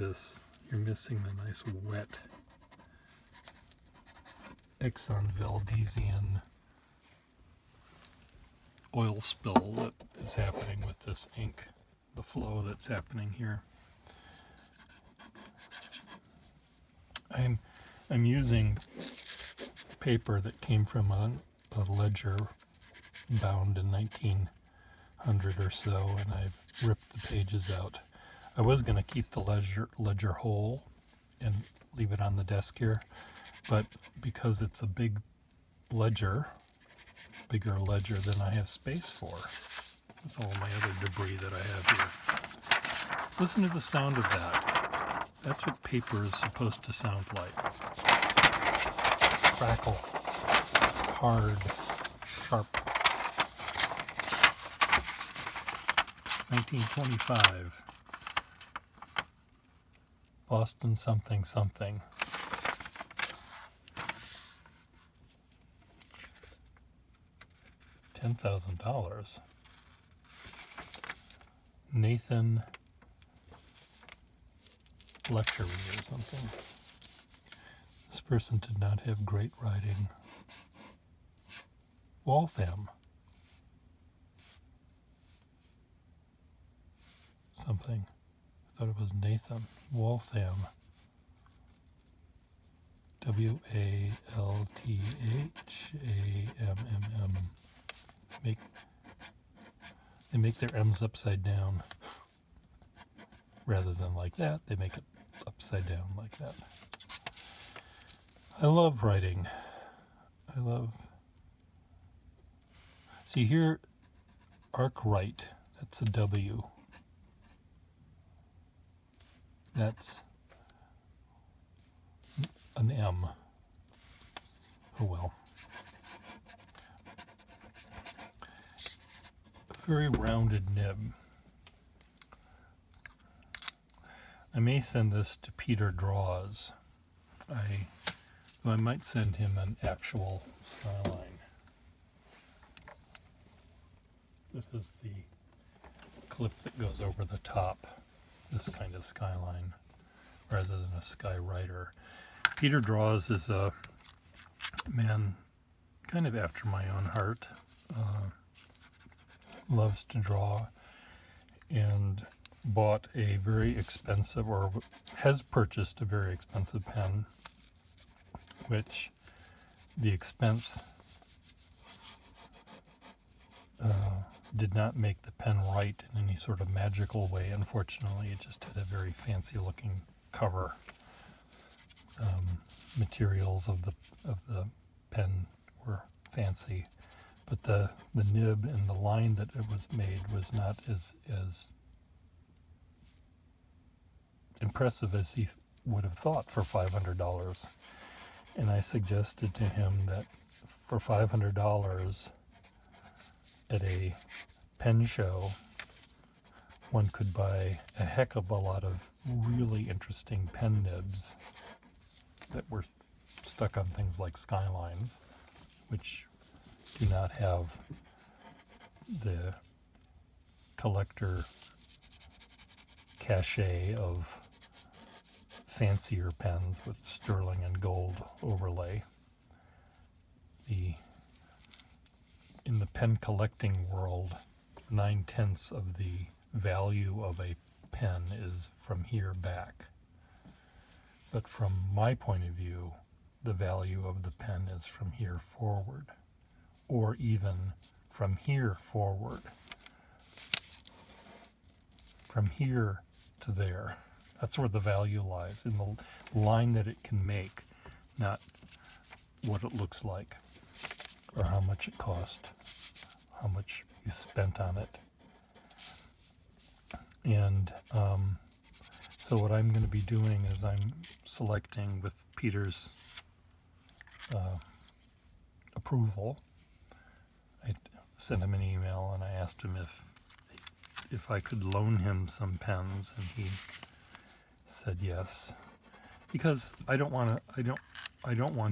this. You're missing the nice wet Exxon Valdesian oil spill that is happening with this ink, the flow that's happening here. I'm using paper that came from a ledger bound in 1900 or so, and I've ripped the pages out. I was going to keep the ledger whole and leave it on the desk here, but because it's a big ledger, bigger ledger than I have space for, with all my other debris that I have here. Listen to the sound of that. That's what paper is supposed to sound like. Crackle. Hard. Sharp. 1925. Boston something something. $10,000. Nathan Lectury or something. This person did not have great writing. Waltham. Something. I thought it was Nathan. Waltham. Walthamm. They make their M's upside down. Rather than like that, they make it upside down like that. I love writing. See here, Arkwright, that's a W. That's an M. Oh well. A very rounded nib. I may send this to Peter Draws. I might send him an actual skyline. That is the clip that goes over the top. This kind of skyline, rather than a skywriter. Peter Draws is a man kind of after my own heart. Loves to draw, and bought a very expensive, or has purchased a very expensive pen, which the expense did not make the pen write in any sort of magical way. Unfortunately, it just had a very fancy looking cover. Materials of the pen were fancy, but the nib and the line that it was made was not as impressive as he would have thought for $500. And I suggested to him that for $500 at a pen show, one could buy a heck of a lot of really interesting pen nibs that were stuck on things like skylines, which do not have the collector cachet of fancier pens with sterling and gold overlay. In the pen collecting world, 9/10 of the value of a pen is from here back. But from my point of view, the value of the pen is from here forward, or even from here forward. From here to there. That's where the value lies, in the line that it can make, not what it looks like, or how much it cost, how much you spent on it. And so what I'm going to be doing is I'm selecting, with Peter's approval. I sent him an email and I asked him if I could loan him some pens, and he said yes, because I don't want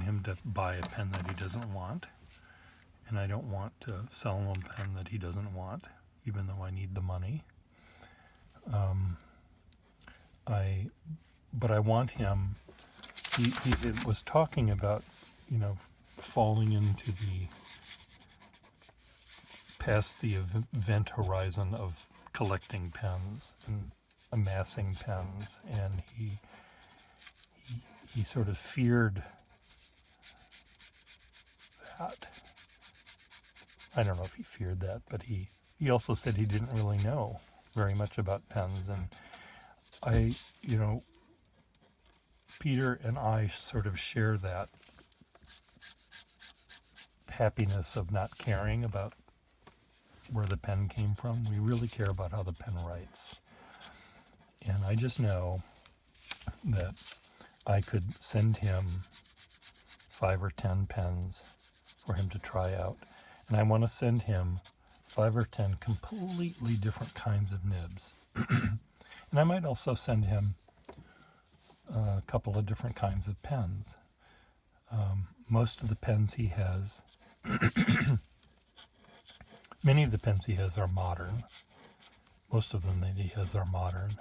him to buy a pen that he doesn't want, and I don't want to sell him a pen that he doesn't want, even though I need the money. but I want him, he was talking about, falling into past the event horizon of collecting pens and amassing pens, and he sort of feared that. I don't know if he feared that, but he also said he didn't really know very much about pens. And Peter and I sort of share that happiness of not caring about where the pen came from. We really care about how the pen writes. And I just know that I could send him 5 or 10 pens for him to try out. And I want to send him 5 or 10 completely different kinds of nibs. And I might also send him a couple of different kinds of pens. Most of the pens he has, many of the pens he has are modern. Most of them that he has are modern.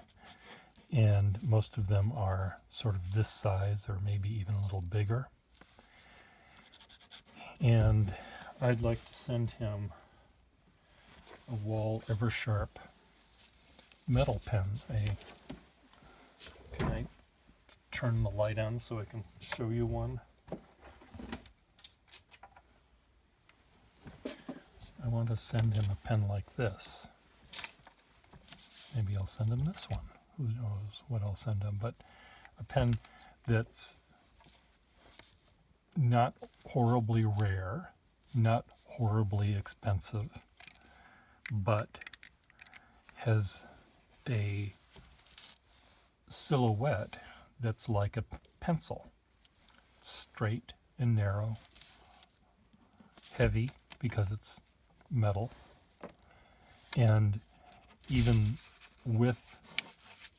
And most of them are sort of this size or maybe even a little bigger. And I'd like to send him a Wall Eversharp metal pen. Can I turn the light on so I can show you one? I want to send him a pen like this. Maybe I'll send him this one. Who knows what I'll send him, but a pen that's not horribly rare, not horribly expensive, but has a silhouette that's like a pencil. Straight and narrow, heavy because it's metal, and even with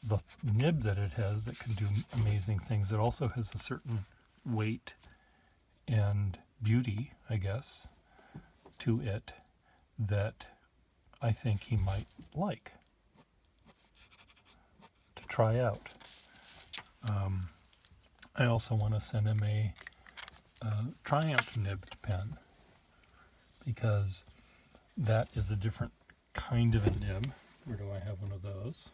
the nib that it has, it can do amazing things. It also has a certain weight and beauty, I guess, to it that I think he might like to try out. I also want to send him a Triumph nibbed pen, because that is a different kind of a nib. Where do I have one of those?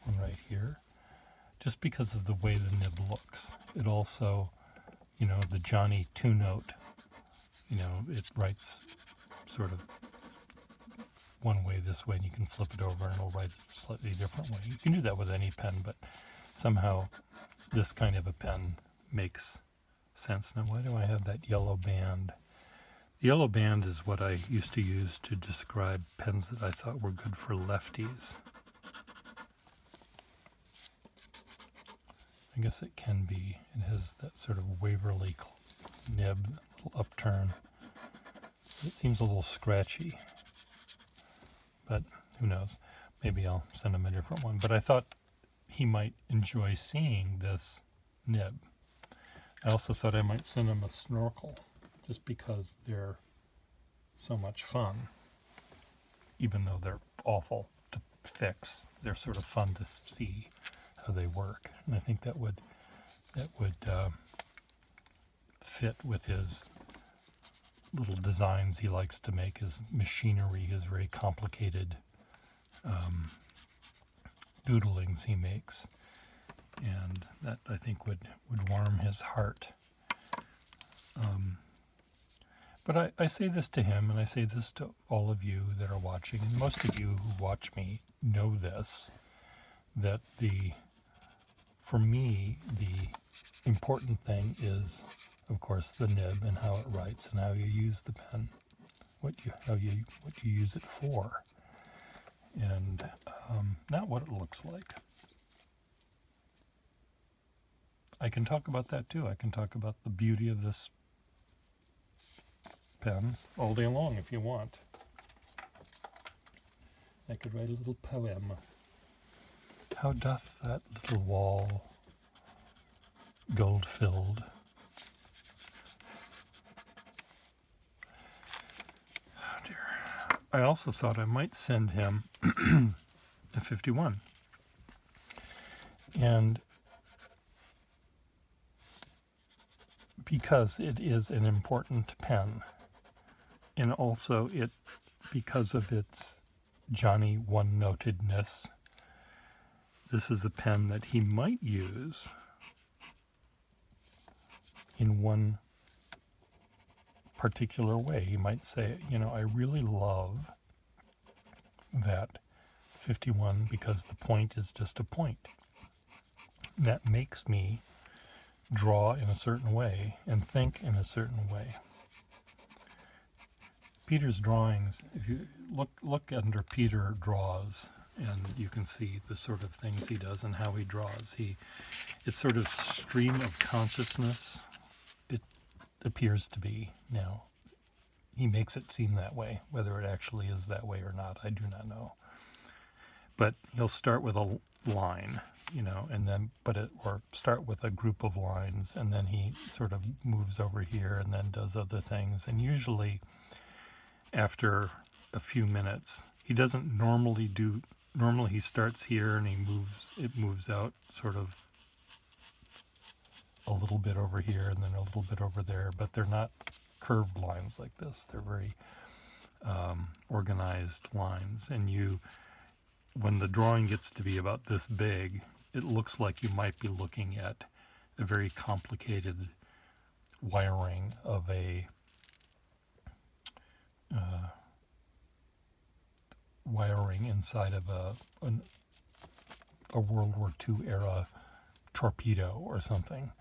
One right here. Just because of the way the nib looks. It also, the Johnny two-note, it writes sort of one way this way, and you can flip it over and it'll write a slightly different way. You can do that with any pen, but somehow this kind of a pen makes sense. Now, why do I have that yellow band? The yellow band is what I used to use to describe pens that I thought were good for lefties. I guess it can be. It has that sort of Waverly nib, little upturn. It seems a little scratchy, but who knows? Maybe I'll send him a different one. But I thought he might enjoy seeing this nib. I also thought I might send him a snorkel, just because they're so much fun. Even though they're awful to fix, they're sort of fun to see how they work. And I think that would fit with his little designs he likes to make, his machinery, his very complicated doodlings he makes. And that, I think, would warm his heart. But I say this to him, and I say this to all of you that are watching, and most of you who watch me know this, that for me, the important thing is, of course, the nib and how it writes and how you use the pen, what you use it for, and not what it looks like. I can talk about that too. I can talk about the beauty of this pen all day long if you want. I could write a little poem. How doth that little wall, gold-filled, oh dear. I also thought I might send him and 51. And because it is an important pen, and also because of its Johnny one-notedness, this is a pen that he might use in one particular way. He might say, I really love that 51 because the point is just a point. That makes me draw in a certain way and think in a certain way. Peter's drawings, if you look under Peter Draws, and you can see the sort of things he does and how he draws. It's sort of stream of consciousness, it appears to be now. He makes it seem that way. Whether it actually is that way or not, I do not know. But he'll start with a line, and then or start with a group of lines, and then he sort of moves over here and then does other things. And usually after a few minutes, he doesn't normally he starts here and it moves out sort of a little bit over here and then a little bit over there, but they're not curved lines like this. They're very organized lines. And when the drawing gets to be about this big, it looks like you might be looking at a very complicated wiring of a wiring inside of a World War II era torpedo or something.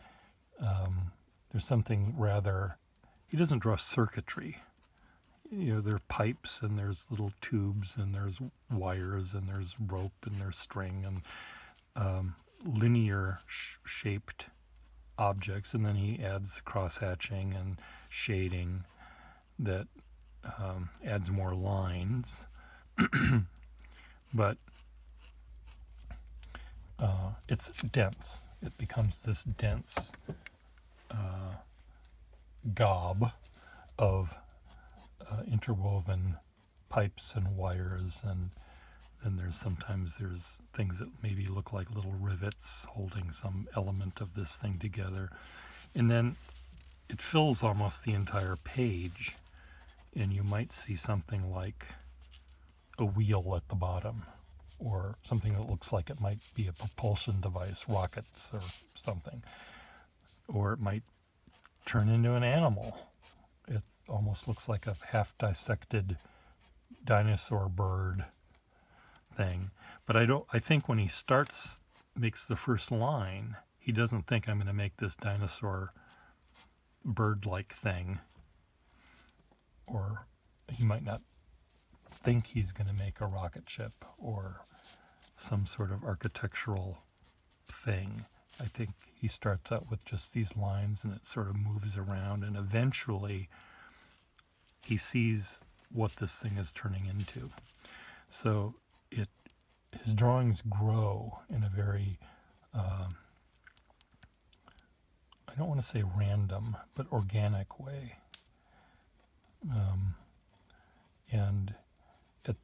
There's something rather, he doesn't draw circuitry. There are pipes and there's little tubes and there's wires and there's rope and there's string and linear shaped objects, and then he adds cross-hatching and shading that adds more lines. But it's dense. It becomes this dense gob of interwoven pipes and wires, and then there's things that maybe look like little rivets holding some element of this thing together. And then it fills almost the entire page, and you might see something like a wheel at the bottom, or something that looks like it might be a propulsion device, rockets or something. Or it might turn into an animal. It almost looks like a half-dissected dinosaur bird thing. But I think when he makes the first line, he doesn't think I'm going to make this dinosaur bird-like thing. Or he might not think he's going to make a rocket ship or some sort of architectural thing. I think he starts out with just these lines and it sort of moves around, and eventually he sees what this thing is turning into. So his drawings grow in a very, I don't want to say random, but organic way. And at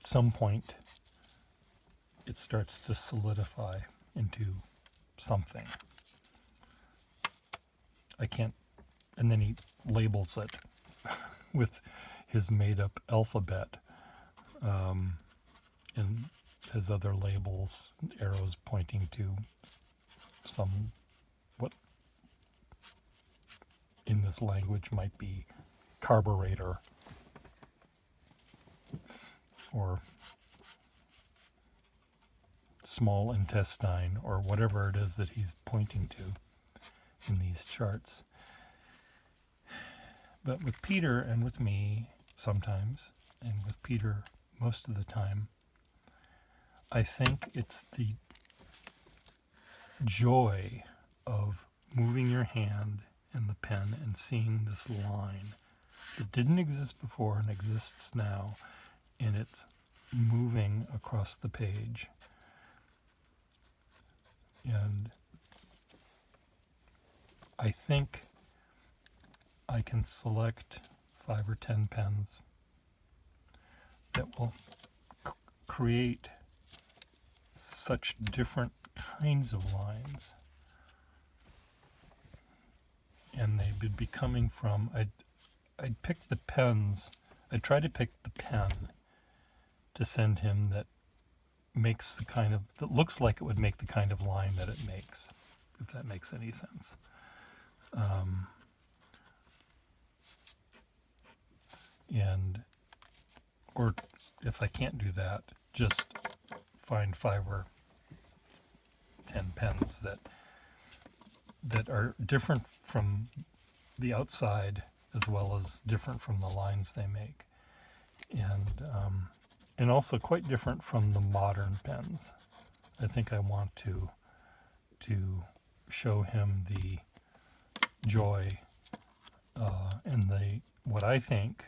some point, it starts to solidify into something. And then he labels it with his made-up alphabet, and has other labels, arrows pointing to what in this language might be carburetor, or small intestine, or whatever it is that he's pointing to in these charts. But with Peter and with me sometimes, and with Peter most of the time, I think it's the joy of moving your hand in the pen and seeing this line that didn't exist before and exists now, and it's moving across the page. And I think I can select 5 or 10 pens that will create such different kinds of lines. And they'd be coming from, I'd pick the pens, I'd try to pick the pen to send him that makes the kind of, that looks like it would make the kind of line that it makes, if that makes any sense. Or if I can't do that, just find 5 or 10 pens that are different from the outside as well as different from the lines they make, and also quite different from the modern pens. I think I want to show him the joy and what I think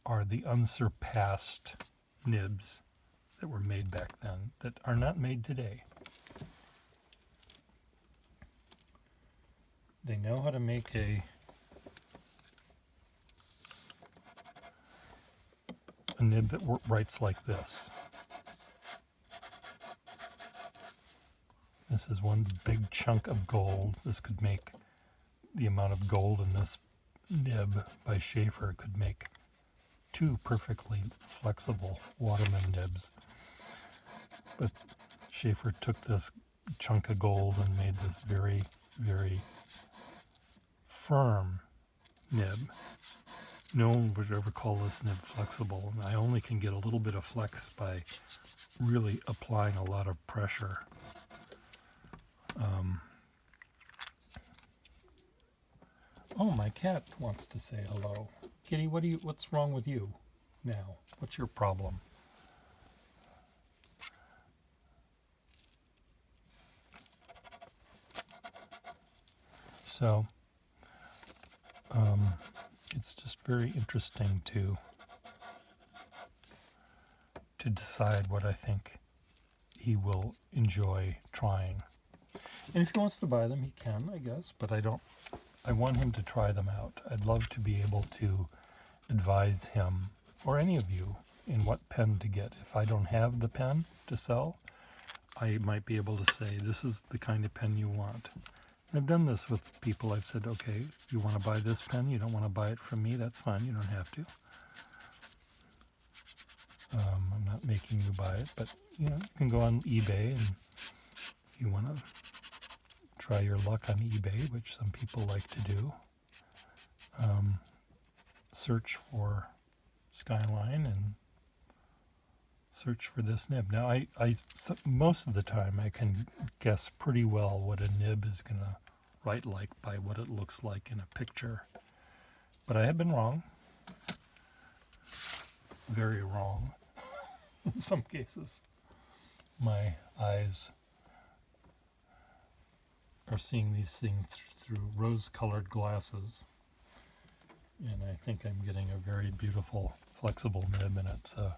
are the unsurpassed nibs that were made back then that are not made today. They know how to make a nib that writes like this. This is one big chunk of gold. This could make the amount of gold in this nib by Schaefer could make 2 perfectly flexible Waterman nibs. But Schaefer took this chunk of gold and made this very, very firm nib. No one would ever call this nib flexible, and I only can get a little bit of flex by really applying a lot of pressure. Oh, my cat wants to say hello. Kitty, what's wrong with you now? What's your problem? So, it's just very interesting to decide what I think he will enjoy trying. And if he wants to buy them, he can, I guess, but I want him to try them out. I'd love to be able to advise him, or any of you, in what pen to get. If I don't have the pen to sell, I might be able to say, this is the kind of pen you want. I've done this with people. I've said, okay, you want to buy this pen, you don't want to buy it from me, that's fine, you don't have to. I'm not making you buy it, but you can go on eBay, and if you want to try your luck on eBay, which some people like to do, search for Skyline and search for this nib. Now, I most of the time I can guess pretty well what a nib is going to write like by what it looks like in a picture. But I have been wrong. Very wrong in some cases. My eyes are seeing these things through rose-colored glasses, and I think I'm getting a very beautiful, flexible nib, and it's a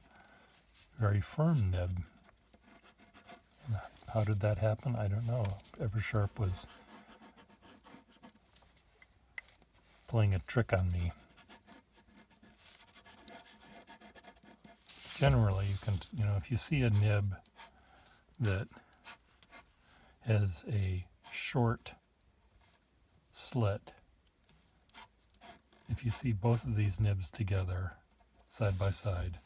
very firm nib. How did that happen? I don't know. Eversharp was playing a trick on me. Generally, you can, if you see a nib that has a short slit, if you see both of these nibs together, side by side,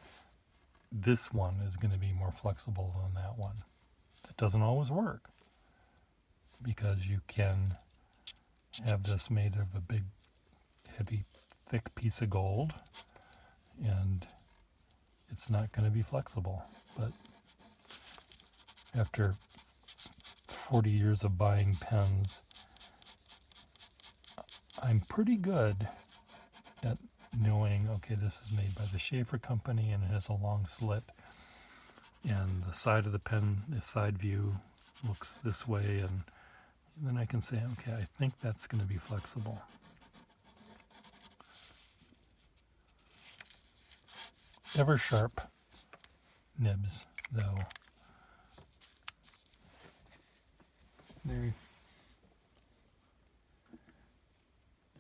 this one is going to be more flexible than that one. It doesn't always work, because you can have this made of a big, heavy, thick piece of gold, and it's not going to be flexible. But after 40 years of buying pens, I'm pretty good at knowing, okay, this is made by the Schaefer company and it has a long slit, and the side of the pen, the side view looks this way, and then I can say, okay, I think that's going to be flexible. Eversharp nibs, though,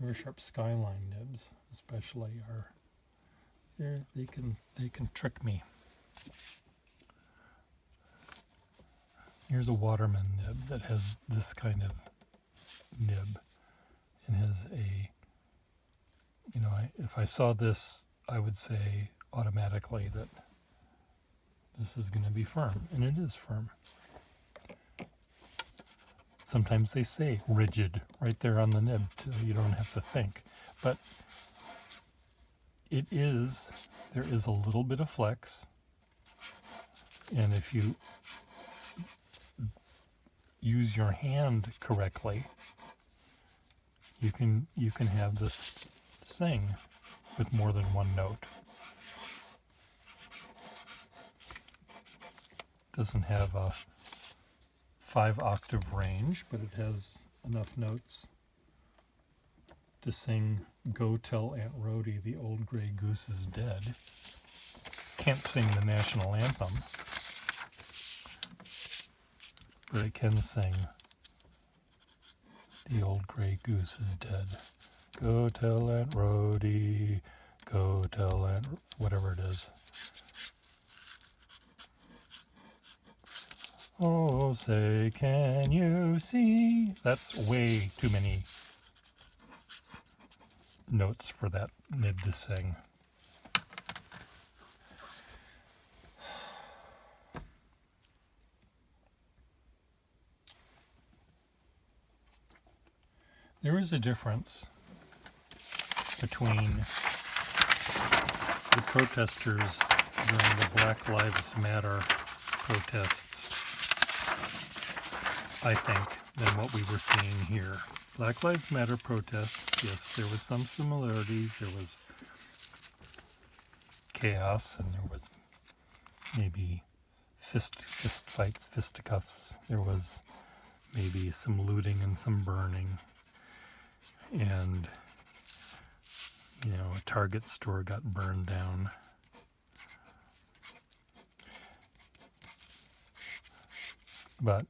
Eversharp Skyline nibs, especially, they can trick me. Here's a Waterman nib that has this kind of nib and has a, if I saw this, I would say automatically that this is going to be firm, and it is firm. Sometimes they say rigid right there on the nib, so you don't have to think. But there is a little bit of flex, and if you use your hand correctly, you can have this sing with more than one note. Doesn't have a 5-octave range, but it has enough notes to sing "Go Tell Aunt Rhody the Old Gray Goose is Dead." Can't sing the national anthem, but it can sing "The Old Gray Goose is Dead." Go tell Aunt Rhody, go tell Aunt... whatever it is. Oh, say, can you see? That's way too many notes for that nib to sing. There is a difference between the protesters during the Black Lives Matter protests, I think, than what we were seeing here. Black Lives Matter protests, yes, there was some similarities. There was chaos, and there was maybe fist fights, fisticuffs. There was maybe some looting and some burning. And, a Target store got burned down. But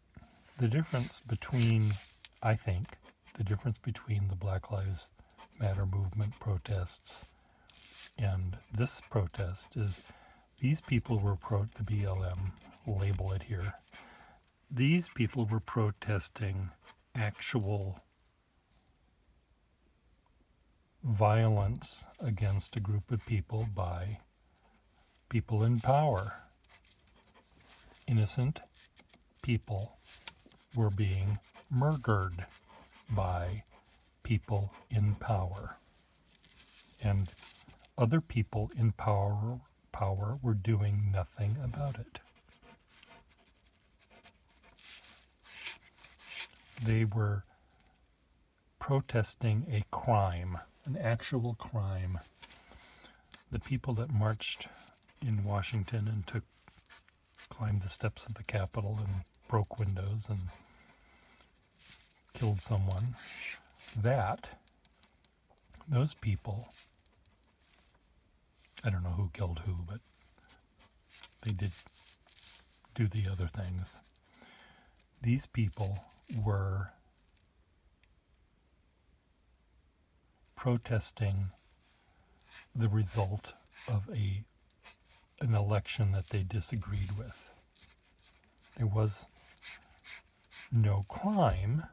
the difference between the Black Lives Matter movement protests and this protest is these people were the BLM, label it here. These people were protesting actual violence against a group of people by people in power. Innocent people were being murdered by people in power. And other people in power were doing nothing about it. They were protesting a crime, an actual crime. The people that marched in Washington and climbed the steps of the Capitol and broke windows and killed someone, those people, I don't know who killed who, but they did do the other things. These people were protesting the result of an election that they disagreed with. There was no crime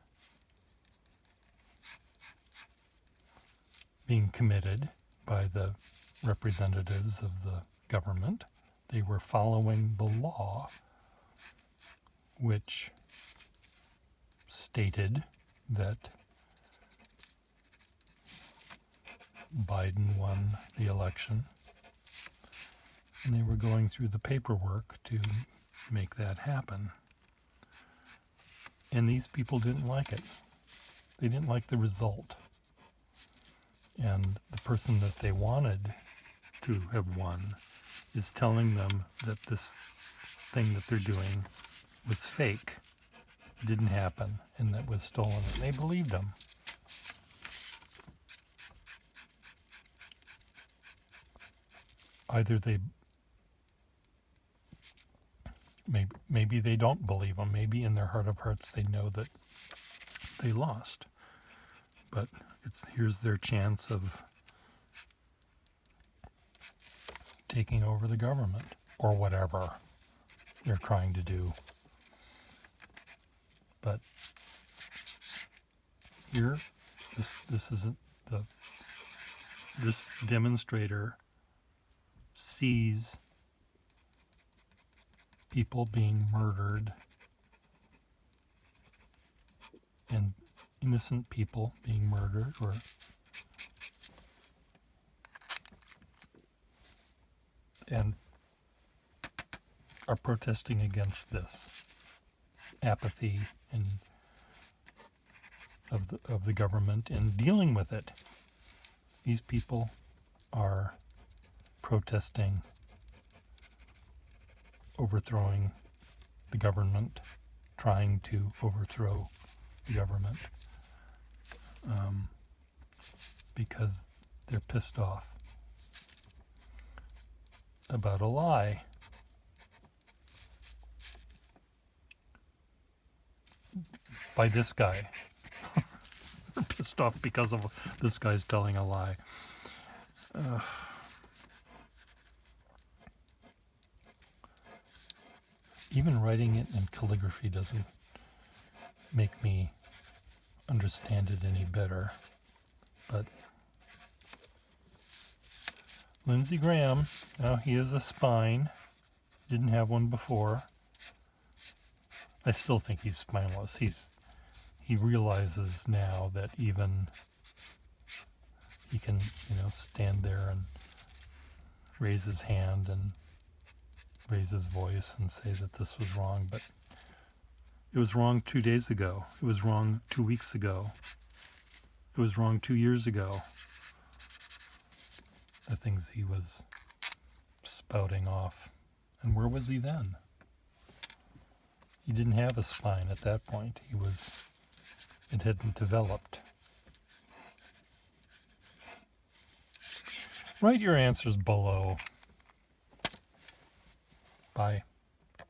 being committed by the representatives of the government. They were following the law, which stated that Biden won the election, and they were going through the paperwork to make that happen. And these people didn't like it. They didn't like the result. And the person that they wanted to have won is telling them that this thing that they're doing was fake, didn't happen, and that was stolen. And they believed them. Either maybe they don't believe them. Maybe in their heart of hearts they know that they lost. But here's their chance of taking over the government or whatever they're trying to do. But here, this isn't the this demonstrator sees people being murdered and innocent people being murdered and are protesting against this apathy and of the government and dealing with it. These people are protesting overthrowing the government, trying to overthrow the government, because they're pissed off about a lie. By this guy. They're pissed off because of this guy's telling a lie. Even writing it in calligraphy doesn't make me understand it any better. But Lindsey Graham, now he has a spine. Didn't have one before. I still think he's spineless. He realizes now that even he can, stand there and raise his hand and raise his voice and say that this was wrong, but it was wrong 2 days ago. It was wrong 2 weeks ago. It was wrong 2 years ago. The things he was spouting off. And where was he then? He didn't have a spine at that point. It hadn't developed. Write your answers below. Bye.